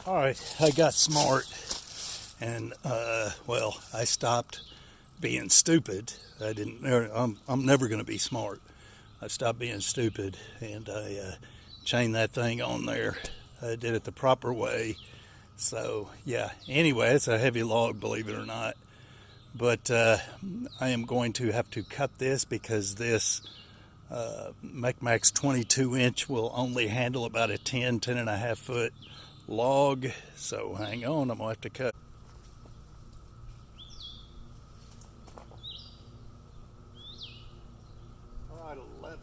All right, I got smart, and well, I stopped being stupid. I didn't. I'm never going to be smart. I stopped being stupid, and I chained that thing on there. I did it the proper way. So yeah. Anyway, it's a heavy log, believe it or not. But I am going to have to cut this because this MechMaxx 22-inch will only handle about a 10 and a half foot log. So hang on, I'm going to have to cut. All right, 11.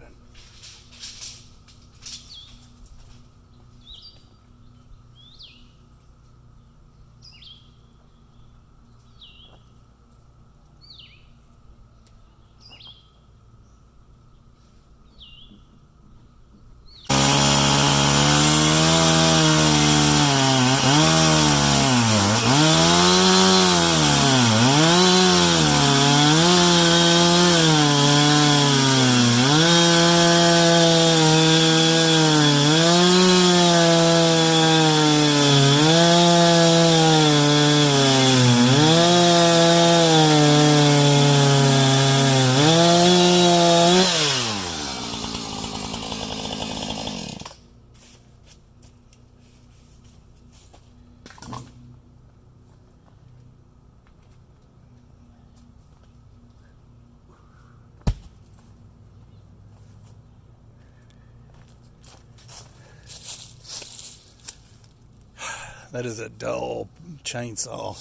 That is a dull chainsaw.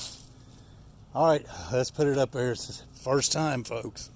All right, let's put it up there. It's the first time, folks.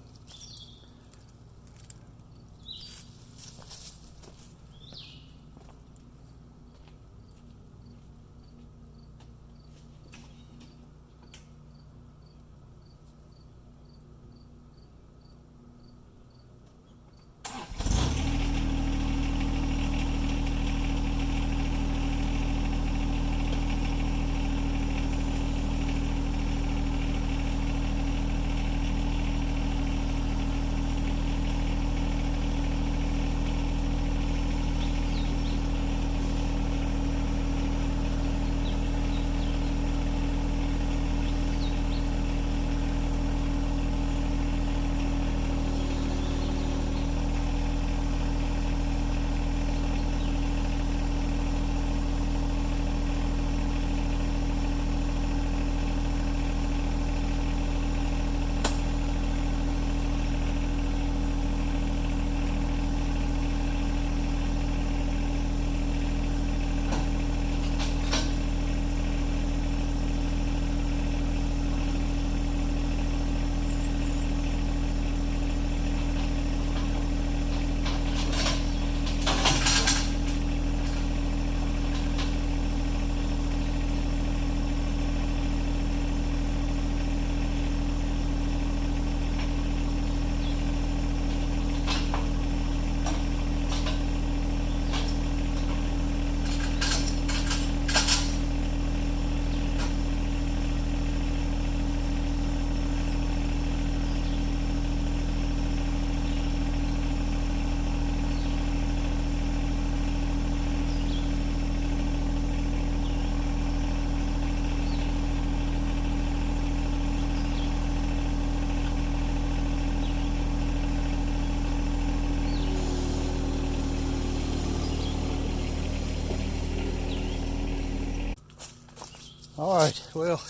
All right, well,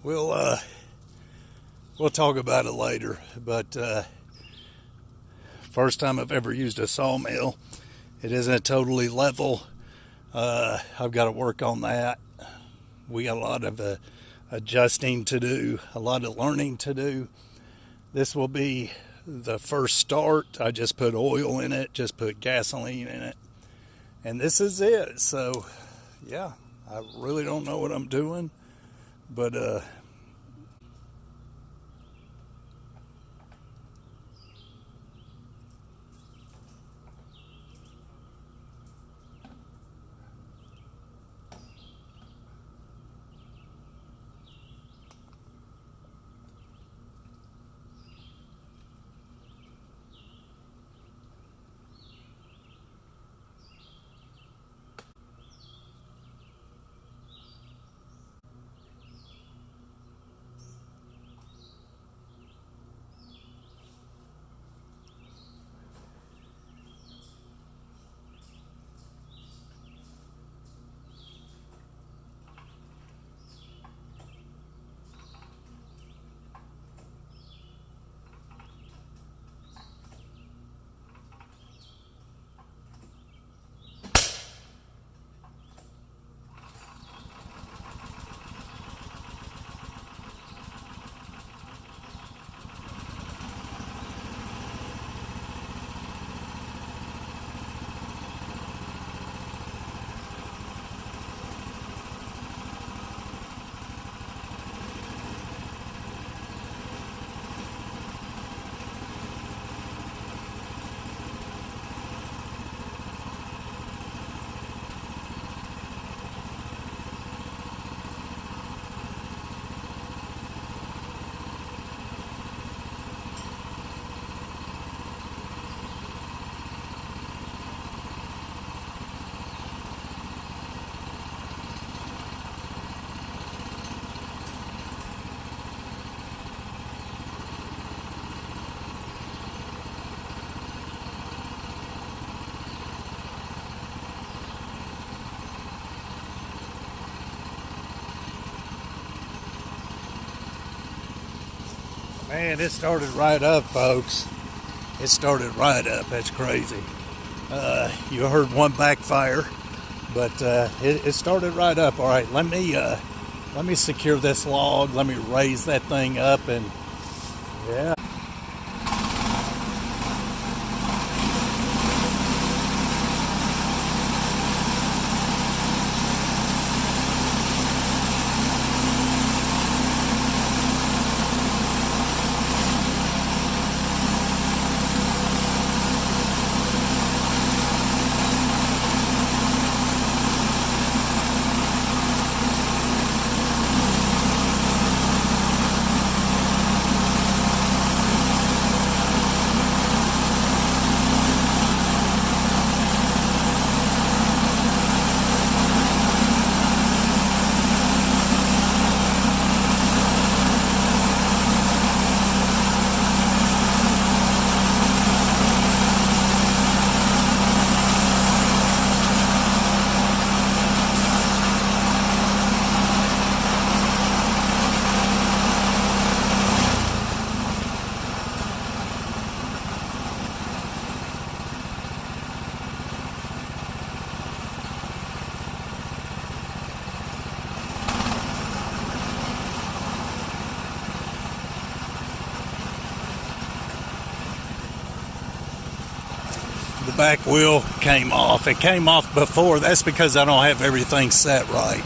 we'll talk about it later. But first time I've ever used a sawmill. It isn't totally level. I've got to work on that. We got a lot of adjusting to do, a lot of learning to do. This will be the first start. I just put oil in it, just put gasoline in it, and this is it. So yeah, I really don't know what I'm doing, but Man, it started right up, folks. It started right up. That's crazy. You heard one backfire, but it started right up. All right, let me secure this log. Let me raise that thing up, and yeah. The back wheel came off. It came off before. That's because I don't have everything set right.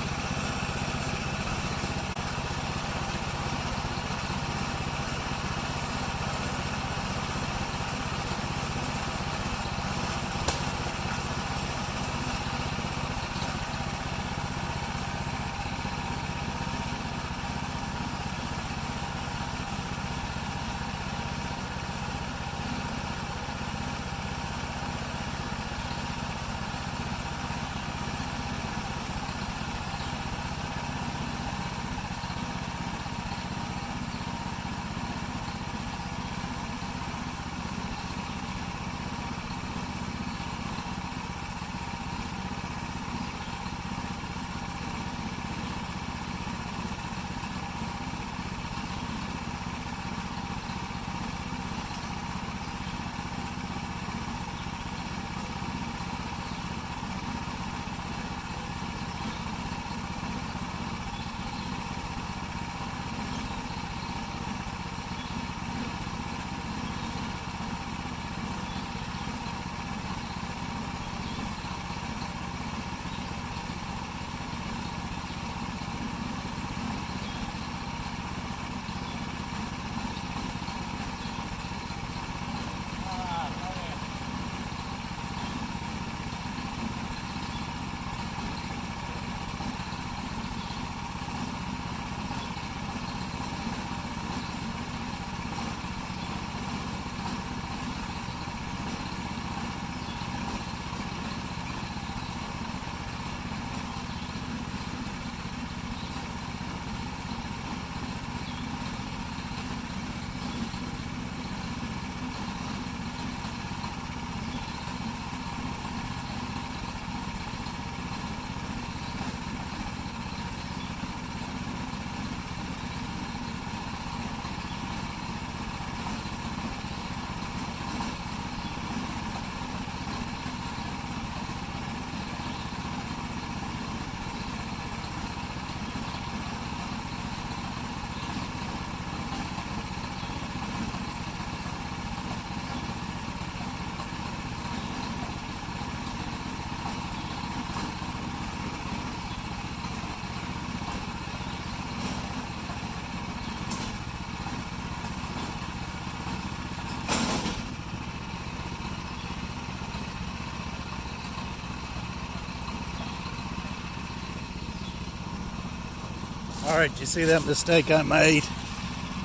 All right, you see that mistake I made?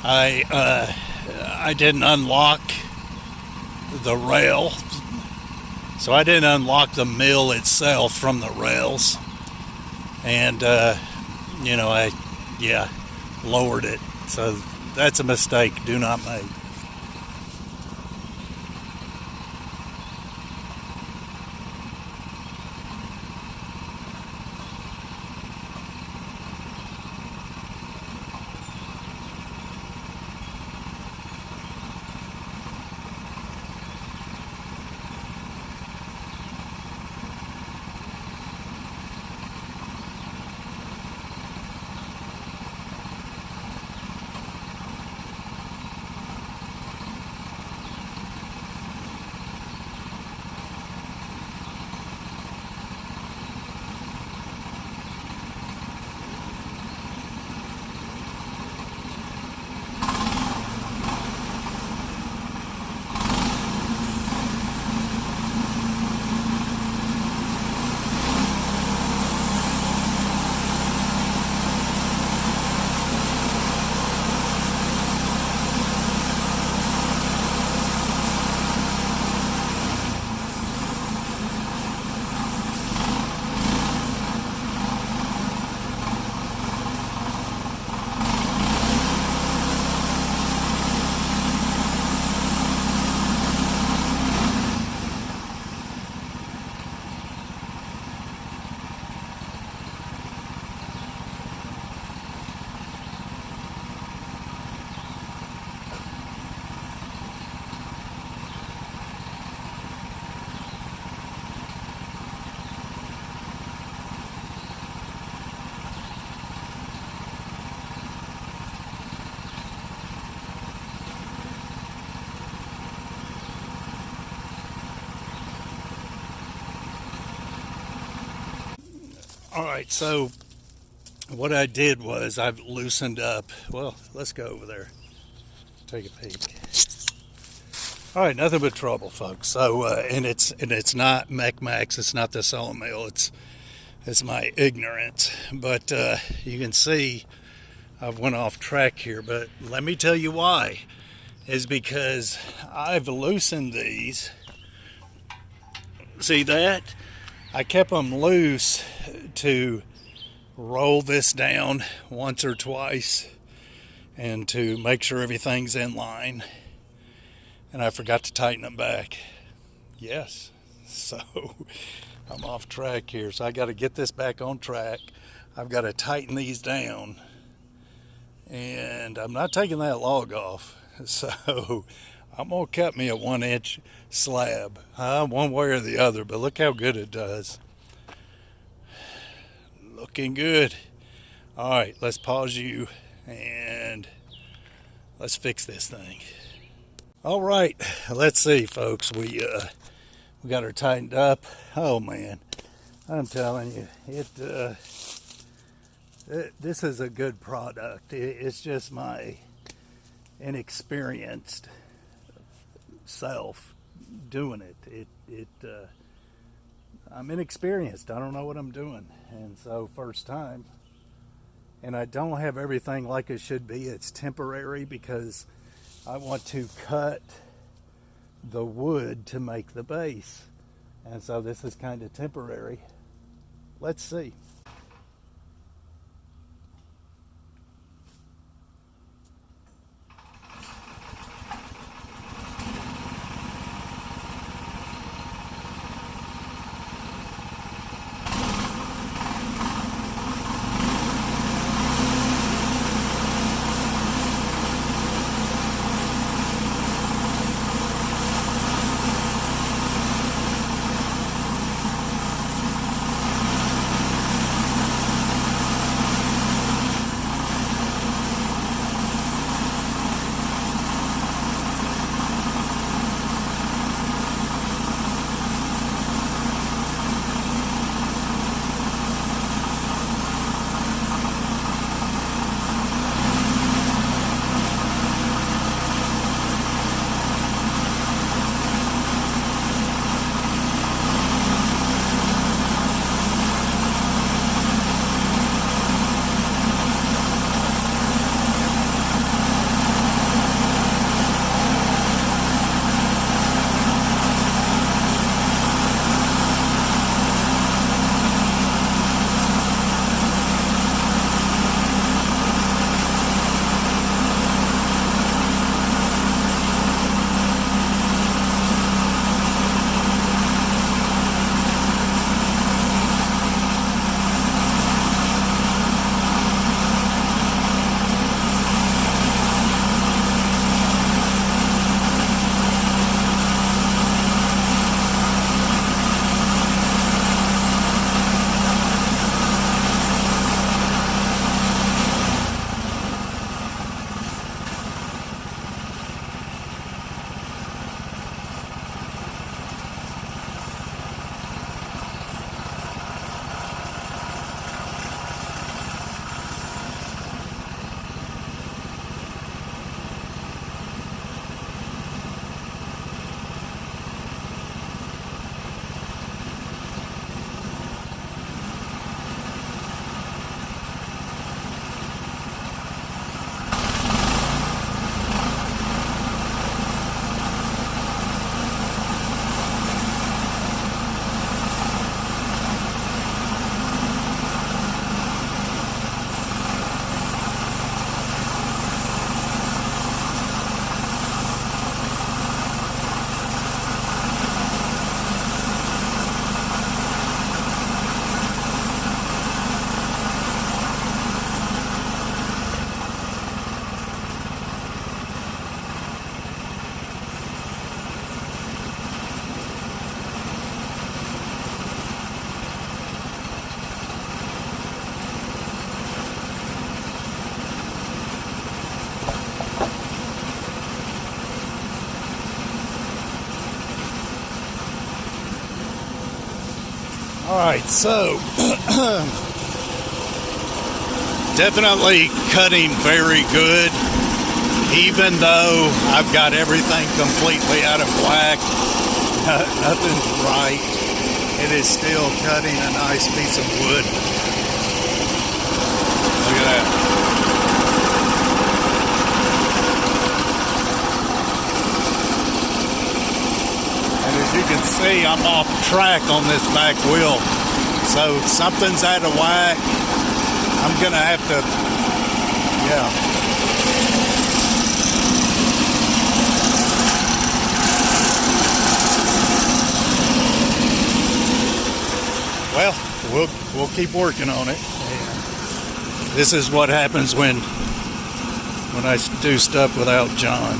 I didn't unlock the rail, so I didn't unlock the mill itself from the rails, and I lowered it. So that's a mistake. Do not make. All right, so what I did was I've loosened up. Well, let's go over there, take a peek. All right, nothing but trouble, folks. So, and it's not MechMaxx. It's not the sawmill. It's my ignorance. But you can see I've went off track here. But let me tell you why. Is because I've loosened these. See that? I kept them loose to roll this down once or twice and to make sure everything's in line. And I forgot to tighten them back. Yes. So I'm off track here. So I got to get this back on track. I've got to tighten these down. And I'm not taking that log off. So I'm going to cut me a 1-inch slab. One way or the other. But look how good it does. Looking good. All right, let's pause you and let's fix this thing. All right, let's see, folks. We got her tightened up. Oh man, I'm telling you, this is a good product. It's just my inexperienced self doing it. I'm inexperienced. I don't know what I'm doing, and so first time. And I don't have everything like it should be. It's temporary because I want to cut the wood to make the base. And so this is kind of temporary. Let's see. Alright, so definitely cutting very good, even though I've got everything completely out of whack. Nothing's right. It is still cutting a nice piece of wood. Look at that. And as you can see, I'm off track on this back wheel. So something's out of whack. I'm gonna have to, yeah. Well, we'll keep working on it. This is what happens when I do stuff without John.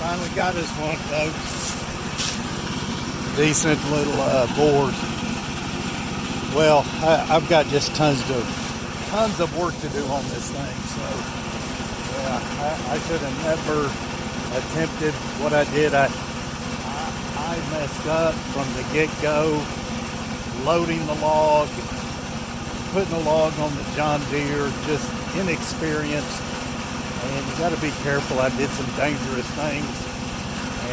Finally got us one, folks. Decent little board. Well, I've got just tons of work to do on this thing. So, yeah, I should have never attempted what I did. I messed up from the get-go, loading the log, putting the log on the John Deere, just inexperienced. And you got to be careful. I did some dangerous things,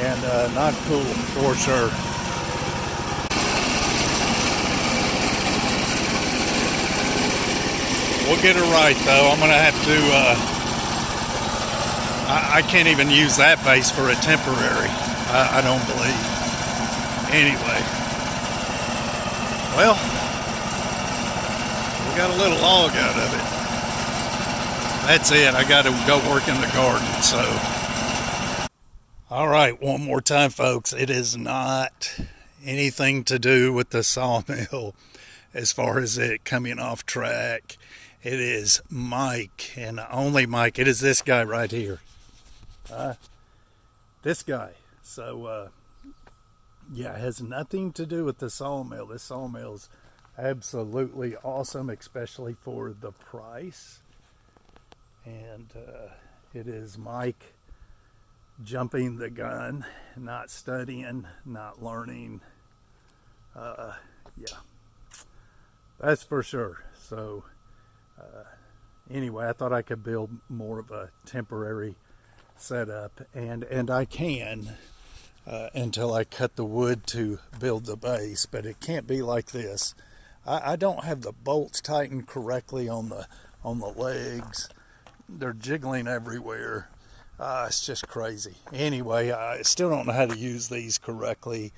and not cool for sure. We'll get it right though. I'm gonna have to. I can't even use that base for a temporary. I don't believe. Anyway, well, we got a little log out of it. That's it. I got to go work in the garden. So, all right, one more time, folks. It is not anything to do with the sawmill as far as it coming off track. It is Mike, and only Mike. It is this guy right here. This guy. So, yeah, it has nothing to do with the sawmill. This sawmill is absolutely awesome, especially for the price. And it is Mike jumping the gun, not studying, not learning. Yeah, that's for sure. So anyway, I thought I could build more of a temporary setup, and I can until I cut the wood to build the base, but it can't be like this. I don't have the bolts tightened correctly on the legs. They're jiggling everywhere. It's just crazy. Anyway, I still don't know how to use these correctly.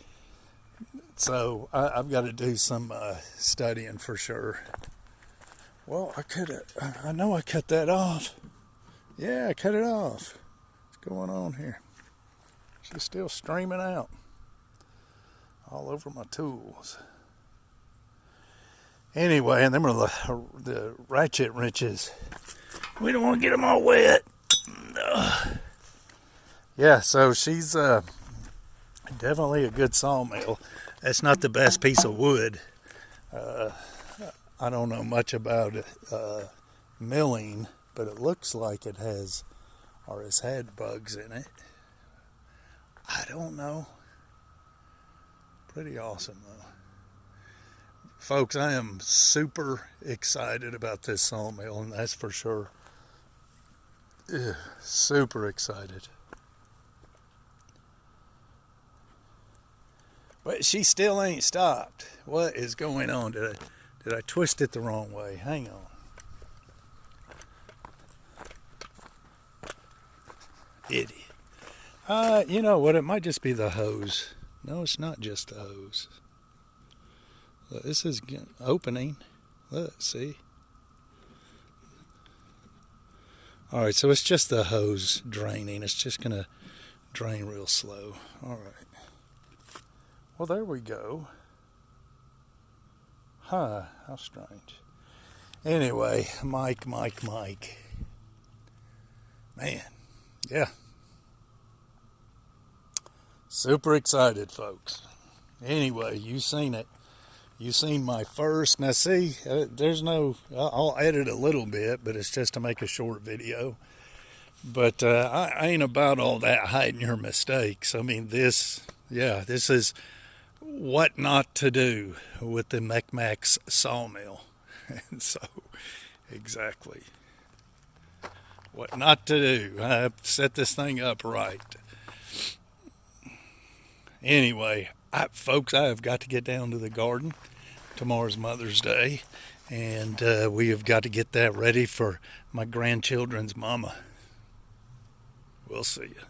So I've got to do some studying for sure. Well, I know I cut that off. Yeah, I cut it off. What's going on here? She's still streaming out all over my tools. Anyway, and them are the ratchet wrenches. We don't want to get them all wet. Yeah, so she's definitely a good sawmill. That's not the best piece of wood. I don't know much about milling, but it looks like it has had bugs in it. I don't know. Pretty awesome though. Folks, I am super excited about this sawmill, and that's for sure. Super excited. But she still ain't stopped. What is going on? Did I twist it the wrong way? Hang on. idiot. You know what? It might just be the hose. No, it's not just the hose. Look, this is opening. Look, see? All right, so it's just the hose draining. It's just going to drain real slow. All right. Well, there we go. Huh, how strange. Anyway, Mike. Man, yeah. Super excited, folks. Anyway, you seen it. You seen my first. Now, see, there's no, I'll edit a little bit, but it's just to make a short video. But I ain't about all that hiding your mistakes. I mean, this is what not to do with the MechMaxx sawmill. And so, exactly. What not to do. I set this thing up right. Anyway, folks, I have got to get down to the garden. Tomorrow's Mother's Day, and we have got to get that ready for my grandchildren's mama. We'll see you.